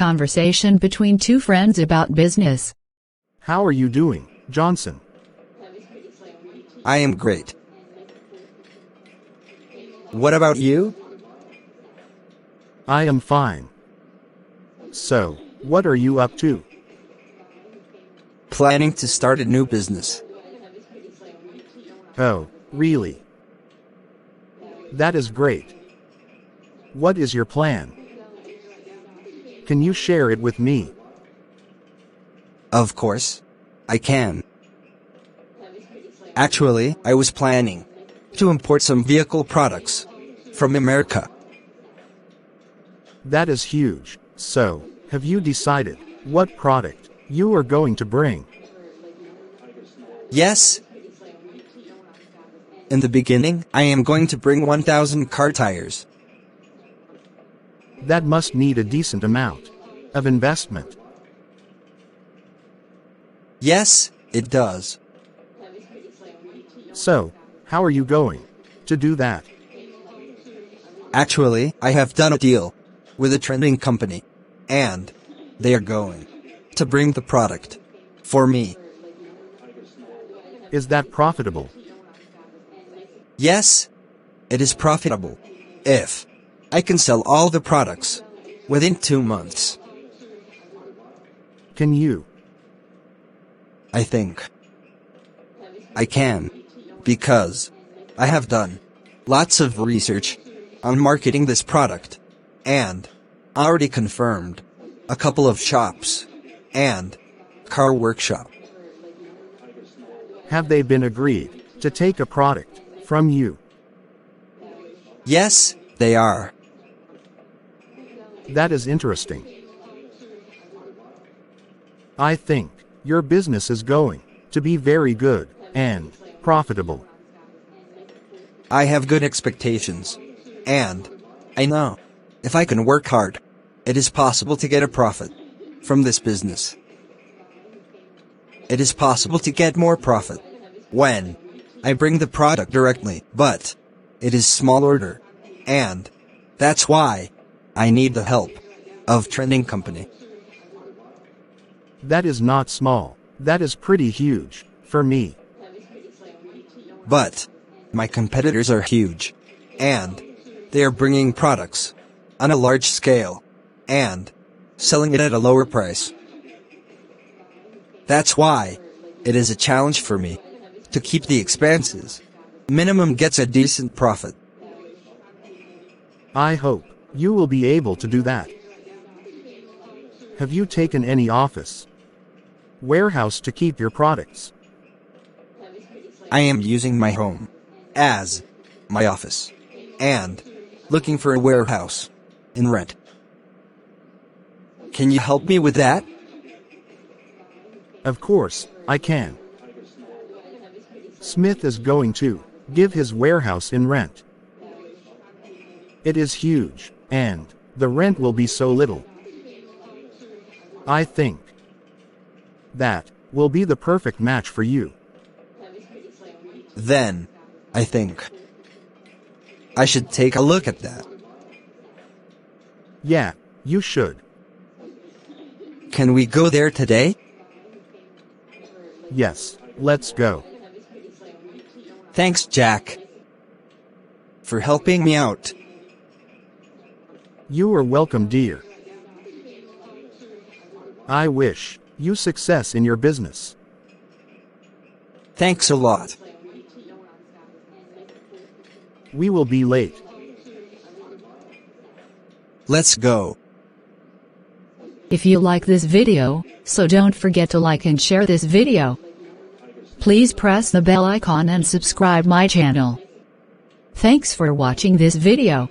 conversation between two friends about business. How are you doing, Johnson? I am great. What about you? I am fine. So, what are you up to? Planning to start a new business. Oh, really? That is great. What is your plan? Can you share it with me? Of course, I can. Actually, I was planning to import some vehicle products from America. That is huge. So, have you decided what product you are going to bring? Yes. In the beginning, I am going to bring 1,000 car tires. That must need a decent amount of investment. Yes, it does. So, how are you going to do that? Actually, I have done a deal with a trending company, and they are going to bring the product for me. Is that profitable? Yes, it is profitable if I can sell all the products within 2 months. Can you? I think I can, because I have done lots of research on marketing this product, and already confirmed a couple of shops and car workshop. Have they been agreed to take a product from you? Yes, they are. That is interesting. I think your business is going to be very good and profitable. I have good expectations, and I know if I can work hard, it is possible to get a profit from this business. It is possible to get more profit when I bring the product directly, but it is small order, and that's why I need the help of trending company. That is not small. That is pretty huge for me. But my competitors are huge, and they are bringing products on a large scale and selling it at a lower price. That's why it is a challenge for me to keep the expenses minimum, gets a decent profit. I hope you will be able to do that. Have you taken any office, warehouse to keep your products? I am using my home as my office and looking for a warehouse in rent. Can you help me with that? Of course, I can. Smith is going to give his warehouse in rent. It is huge, and the rent will be so little. I think that will be the perfect match for you. Then, I think I should take a look at that. Yeah, you should. Can we go there today? Yes, let's go. Thanks, Jack, for helping me out. You are welcome, dear. I wish you success in your business. Thanks a lot. We will be late. Let's go. If you like this video, so don't forget to like and share this video. Please press the bell icon and subscribe my channel. Thanks for watching this video.